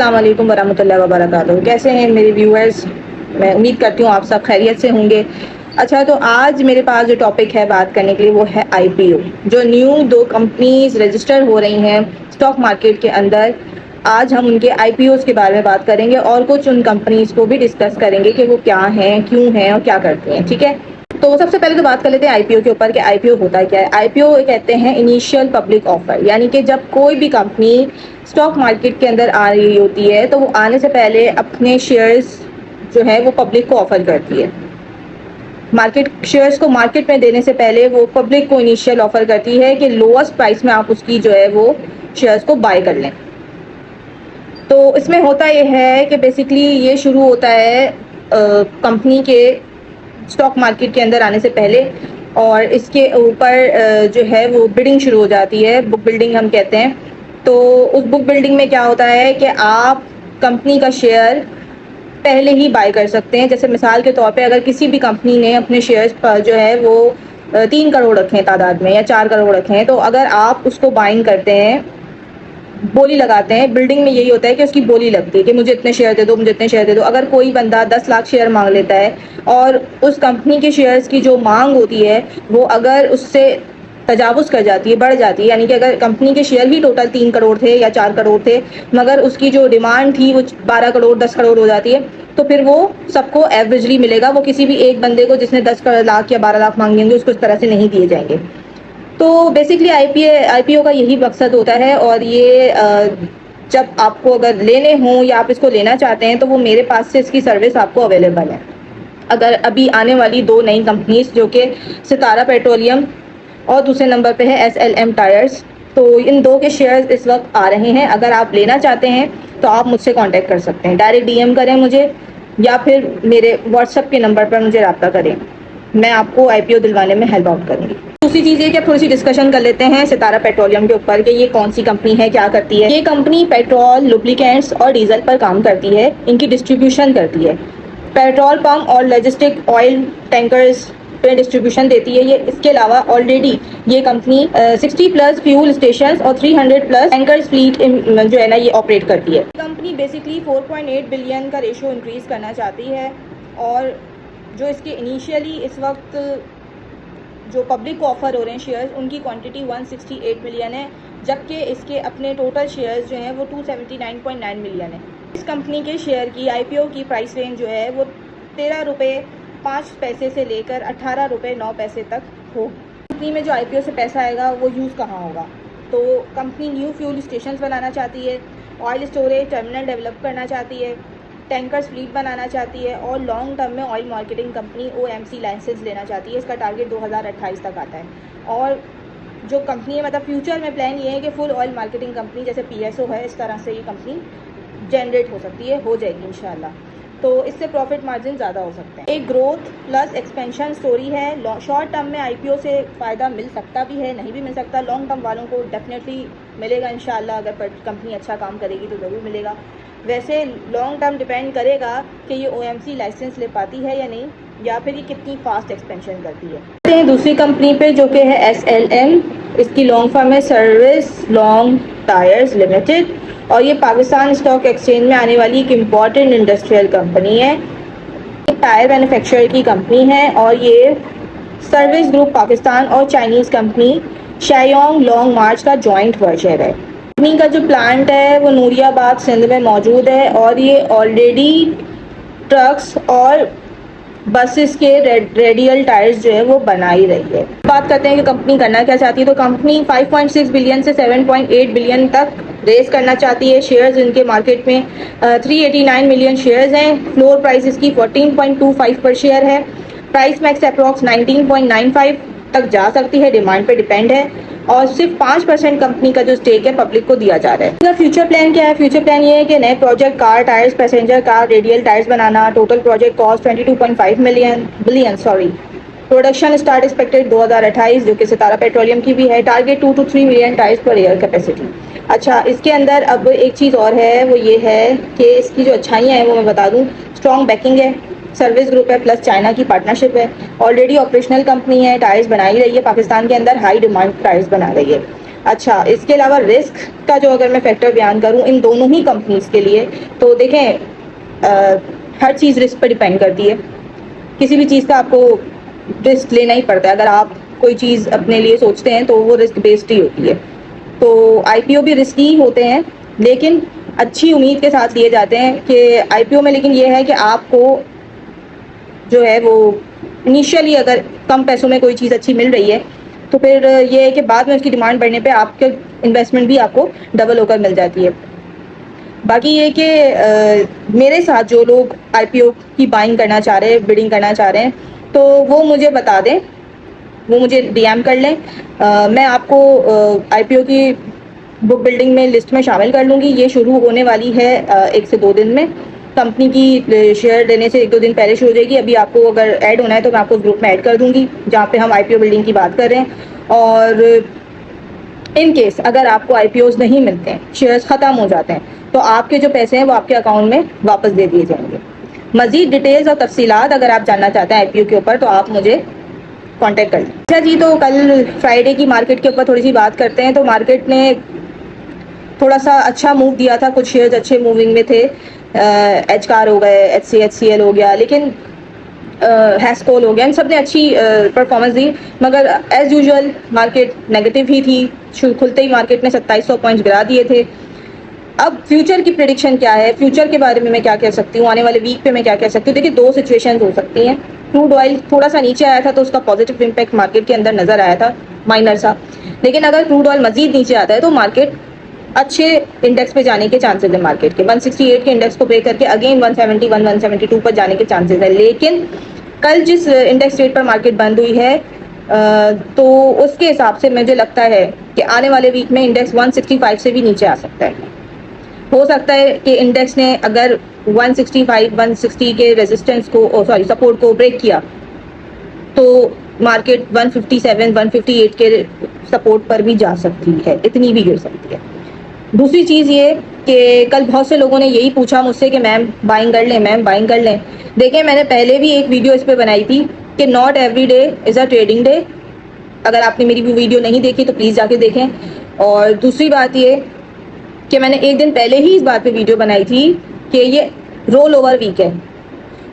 अस्सलाम वालेकुम वरहमतुल्लाहि वबरकातुहू। कैसे हैं मेरे व्यूअर्स? मैं उम्मीद करती हूँ आप सब खैरियत से होंगे। अच्छा, तो आज मेरे पास जो टॉपिक है बात करने के लिए वो है आईपीओ। जो न्यू दो कंपनीज रजिस्टर हो रही हैं स्टॉक मार्केट के अंदर, आज हम उनके आईपीओज़ के बारे में बात करेंगे और कुछ उन कंपनीज को भी डिस्कस करेंगे कि वो क्या हैं, क्यों हैं और क्या करती हैं। ठीक है, तो सबसे पहले तो बात कर लेते हैं आईपीओ के ऊपर कि आईपीओ होता क्या है। आईपीओ कहते हैं इनिशियल पब्लिक ऑफर, यानी कि जब कोई भी कंपनी स्टॉक मार्केट के अंदर आ रही होती है तो वो आने से पहले अपने शेयर्स जो है वो पब्लिक को ऑफर करती है। मार्केट शेयर्स को मार्केट में देने से पहले वो पब्लिक को इनिशियल ऑफर करती है कि लोएस्ट प्राइस में आप उसकी जो है वो शेयर्स को बाय कर लें। तो इसमें होता ये है कि बेसिकली ये शुरू होता है कंपनी के स्टॉक मार्केट के अंदर आने से पहले, और इसके ऊपर जो है वो बिडिंग शुरू हो जाती है, बुक बिल्डिंग हम कहते हैं। तो उस बुक बिल्डिंग में क्या होता है कि आप कंपनी का शेयर पहले ही बाय कर सकते हैं। जैसे मिसाल के तौर पे अगर किसी भी कंपनी ने अपने शेयर्स पर जो है वो 3 करोड़ रखे हैं तादाद में या 4 करोड़ रखे हैं, तो अगर आप उसको बाइंग करते हैं, बोली लगाते हैं, बिल्डिंग में यही होता है कि उसकी बोली लगती है कि मुझे इतने शेयर दे दो, मुझे इतने शेयर दे दो। अगर कोई बंदा 10 लाख शेयर मांग लेता है और उस कंपनी के शेयर्स की जो मांग होती है वो अगर उससे तजावुज़ कर जाती है, बढ़ जाती है, यानी कि अगर कंपनी के शेयर ही टोटल 3 करोड़ थे या 4 करोड़ थे मगर उसकी जो डिमांड थी वो 12 करोड़ 10 करोड़ हो जाती है, तो फिर वो सबको एवरेजली मिलेगा। वो किसी भी एक बंदे को जिसने 10 लाख या 12 लाख मांगे होंगे उसको इस तरह से नहीं दिए जाएंगे। तो बेसिकली आईपीओ का यही मकसद होता है। और ये जब आपको अगर लेने हों या आप इसको लेना चाहते हैं तो वो मेरे पास से इसकी सर्विस आपको अवेलेबल है। अगर अभी आने वाली 2 नई कंपनीज जो कि सितारा पेट्रोलियम और दूसरे नंबर पे है एसएलएम टायर्स, तो इन 2 के शेयर्स इस वक्त आ रहे हैं। अगर आप लेना चाहते हैं तो आप मुझसे कांटेक्ट कर सकते हैं, डायरेक्ट डीएम करें मुझे या फिर मेरे व्हाट्सएप के नंबर पर मुझे रब्ता करें। मैं आपको आईपीओ दिलवाने में हेल्प आउट करूँगी। दूसरी चीज़ ये कि थोड़ी सी डिस्कशन कर लेते हैं सितारा पेट्रोलियम के ऊपर कि ये कौन सी कंपनी है, क्या करती है। ये कंपनी पेट्रोल, लुब्रिकेंट्स और डीजल पर काम करती है, इनकी डिस्ट्रीब्यूशन करती है। पेट्रोल पंप और लॉजिस्टिक ऑयल टैंकर्स पे डिस्ट्रीब्यूशन देती है ये। इसके अलावा ऑलरेडी ये कंपनी 60+ फ्यूल स्टेशन और 300+ टैंकर्स फ्लीट जो है ना ये ऑपरेट करती है। कंपनी बेसिकली 4.8 बिलियन का रेशो इंक्रीज़ करना चाहती है, और जो इसके इनिशियली इस वक्त जो पब्लिक को ऑफ़र हो रहे हैं शेयर्स, उनकी क्वांटिटी 168 मिलियन है, जबकि इसके अपने टोटल शेयर्स जो हैं वो 279.9 मिलियन है। इस कंपनी के शेयर की आईपीओ की प्राइस रेंज जो है वो 13 रुपये 5 पैसे से लेकर 18 रुपये 9 पैसे तक होगी। कंपनी में जो आईपीओ से पैसा आएगा वो यूज़ कहाँ होगा? तो कंपनी न्यू फ्यूल स्टेशन बनाना चाहती है, ऑयल स्टोरेज टर्मिनल डेवलप करना चाहती है, टैंकर्स फ्लीट बनाना चाहती है और लॉन्ग टर्म में oil marketing company OMC licence लेना चाहती है। इसका टारगेट 2028 तक आता है। और जो कंपनी है मतलब फ्यूचर में प्लान ये है कि फुल ऑयल मार्केटिंग कंपनी जैसे पीएसओ है, इस तरह से ये कंपनी जनरेट हो सकती है, हो जाएगी इंशाल्लाह। तो इससे प्रॉफिट मार्जिन ज़्यादा हो सकते हैं। एक ग्रोथ प्लस एक्सपेंशन स्टोरी है। शॉर्ट टर्म में आईपीओ से फ़ायदा मिल सकता भी है, नहीं भी मिल सकता। लॉन्ग टर्म वालों को डेफिनेटली मिलेगा इंशाल्लाह, अगर कंपनी अच्छा काम करेगी तो ज़रूर मिलेगा। वैसे लॉन्ग टर्म डिपेंड करेगा कि ये ओएमसी लाइसेंस ले पाती है या नहीं, या फिर ये कितनी फास्ट एक्सपेंशन करती है। दूसरी कंपनी पे जो कि है एसएलएम, इसकी लॉन्ग फॉर्म है सर्विस लॉन्ग टायर्स लिमिटेड, और ये पाकिस्तान स्टॉक एक्सचेंज में आने वाली एक इम्पॉर्टेंट इंडस्ट्रियल कंपनी है। एक टायर मैन्युफैक्चरर की कंपनी है और ये सर्विस ग्रुप पाकिस्तान और चाइनीज़ कंपनी शायोंग लॉन्ग मार्च का जॉइंट वर्चर है। कंपनी का जो प्लांट है वो नूरियाबाद सिंध में मौजूद है, और ये ऑलरेडी ट्रक्स और बसेस के रेडियल टायर्स जो है वो बना ही रही है। बात करते हैं कि कंपनी करना क्या चाहती है। तो कंपनी 5.6 बिलियन से 7.8 बिलियन तक रेस करना चाहती है। शेयर्स इनके मार्केट में 389 मिलियन शेयर्स हैं। फ्लोर प्राइस इसकी 14.25 पर शेयर है। प्राइस मैक्स अप्रॉक्स 19.95 तक जा सकती है, डिमांड पे डिपेंड है। और सिर्फ 5% कंपनी का जो स्टेक है पब्लिक को दिया जा रहा है। इसका फ्यूचर प्लान क्या है? फ्यूचर प्लान ये है कि नए project car tyres, passenger car radial tyres बनाना। Total project cost 22.5 billion. Production start expected 2028, जो कि सितारा पेट्रोलियम की भी है। Target 2 to 3 million tyres per year capacity. अच्छा, इसके अंदर अब एक चीज़ और है, वो ये है कि इसकी जो अच्छाइयाँ हैं वो मैं बता दूँ। स्ट्रॉन्ग बैकिंग है, सर्विस ग्रुप है, प्लस चाइना की पार्टनरशिप है। ऑलरेडी ऑपरेशनल कंपनी है, टायर्स बना ही रही है, पाकिस्तान के अंदर हाई डिमांड टायर्स बना रही है। अच्छा, इसके अलावा रिस्क का जो अगर मैं फैक्टर बयान करूं इन दोनों ही कंपनीज के लिए, तो देखें हर चीज़ रिस्क पर डिपेंड करती है। किसी भी चीज़ का आपको रिस्क लेना ही पड़ता है। अगर आप कोई चीज़ अपने लिए सोचते हैं तो वो रिस्क बेस्ड ही होती है। तो आईपीओ भी रिस्की होते हैं, लेकिन अच्छी उम्मीद के साथ लिए जाते हैं कि आईपीओ में, लेकिन ये है कि आपको जो है वो इनिशियली अगर कम पैसों में कोई चीज़ अच्छी मिल रही है तो फिर ये है कि बाद में उसकी डिमांड बढ़ने पे आपके इन्वेस्टमेंट भी आपको डबल होकर मिल जाती है। बाकी ये कि मेरे साथ जो लोग आईपीओ की बाइंग करना चाह रहे हैं, बिडिंग करना चाह रहे हैं, तो वो मुझे बता दें, वो मुझे डीएम कर लें। मैं आपको आईपीओ की बुक बिल्डिंग में लिस्ट में शामिल कर लूँगी। ये शुरू होने वाली है 1 से 2 दिन में। कंपनी की शेयर देने से 1-2 दिन पहले शुरू हो जाएगी। अभी आपको अगर ऐड होना है तो मैं आपको उस ग्रुप में ऐड कर दूँगी जहाँ पे हम आईपीओ बिल्डिंग की बात कर रहे हैं। और इन केस अगर आपको आईपीओज नहीं मिलते हैं, शेयर्स ख़त्म हो जाते हैं, तो आपके जो पैसे हैं वो आपके अकाउंट में वापस दे दिए जाएंगे। मज़ीद डिटेल्स और तफसीलात अगर आप जानना चाहते हैं आईपीओ के ऊपर तो आप मुझे कांटेक्ट कर लें। अच्छा जी, तो कल फ्राइडे की मार्केट के ऊपर थोड़ी सी बात करते हैं। तो मार्केट ने थोड़ा सा अच्छा मूव दिया था, कुछ शेयर्स अच्छे मूविंग में थे। एच कार हो गए, HCL हो गया, लेकिन हैस्कोल हो गया, इन सब ने अच्छी परफॉर्मेंस दी, मगर एज़ यूजुअल मार्केट नेगेटिव ही थी। खुलते ही मार्केट ने 2700 पॉइंट्स गिरा दिए थे। अब फ्यूचर की प्रेडिक्शन क्या है, फ्यूचर के बारे में मैं क्या कह सकती हूँ, आने वाले वीक पे मैं क्या कह सकती हूँ। देखिए, 2 सिचुएशन हो सकती हैं। क्रूड ऑयल थोड़ा सा नीचे आया था तो उसका पॉजिटिव इम्पैक्ट मार्केट के अंदर नजर आया था, माइनर सा। लेकिन अगर क्रूड ऑयल मजीद नीचे आता है तो मार्केट अच्छे इंडेक्स पे जाने के चांसेस है। मार्केट के 168 के इंडेक्स को ब्रेक करके अगेन 171 172 पर जाने के चांसेस है। लेकिन कल जिस इंडेक्स रेट पर मार्केट बंद हुई है तो उसके हिसाब से मुझे लगता है कि आने वाले वीक में इंडेक्स 165 से भी नीचे आ सकता है। हो सकता है कि इंडेक्स ने अगर 165 160 के रेजिस्टेंस को सपोर्ट को ब्रेक किया तो मार्केट 157 158 के सपोर्ट पर भी जा सकती है, इतनी भी गिर सकती है। दूसरी चीज़ ये कि कल बहुत से लोगों ने यही पूछा मुझसे कि मैम बाइंग कर लें, मैम बाइंग कर लें। देखिए, मैंने पहले भी एक वीडियो इस पर बनाई थी कि not every day is a trading day. अगर आपने मेरी वीडियो नहीं देखी तो प्लीज़ जाके देखें। और दूसरी बात ये कि मैंने एक दिन पहले ही इस बात पे वीडियो बनाई थी कि ये रोल ओवर वीक है,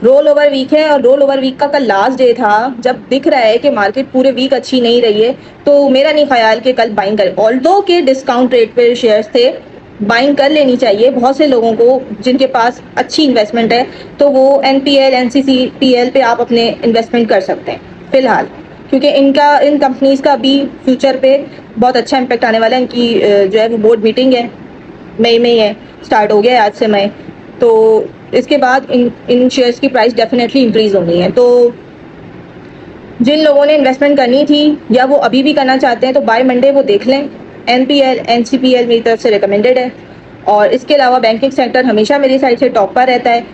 रोल ओवर वीक है। और रोल ओवर वीक का कल लास्ट डे था। जब दिख रहा है कि मार्केट पूरे वीक अच्छी नहीं रही है तो मेरा नहीं ख्याल कि कल बाइंग करें। ऑल्दो के डिस्काउंट रेट पे शेयर्स थे, बाइंग कर लेनी चाहिए। बहुत से लोगों को जिनके पास अच्छी इन्वेस्टमेंट है तो वो NPL NCCPL पे आप अपने इन्वेस्टमेंट कर सकते हैं फिलहाल, क्योंकि इन कंपनीज का भी फ्यूचर पे बहुत अच्छा इम्पैक्ट आने वाला है। इनकी जो है वो बोर्ड मीटिंग है, मई में है, स्टार्ट हो गया है आज से मई। तो इसके बाद इन शेयर्स की प्राइस डेफिनेटली इंक्रीज होनी है। तो जिन लोगों ने इन्वेस्टमेंट करनी थी या वो अभी भी करना चाहते हैं तो बाय मंडे वो देख लें। NPL NCPL मेरी तरफ से रिकमेंडेड है। और इसके अलावा बैंकिंग सेक्टर हमेशा मेरी साइड से टॉप पर रहता है।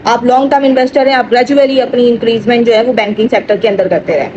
आप लॉन्ग टर्म इन्वेस्टर हैं, आप ग्रेजुअली अपनी इंक्रीजमेंट जो है वो बैंकिंग सेक्टर के अंदर करते रहें।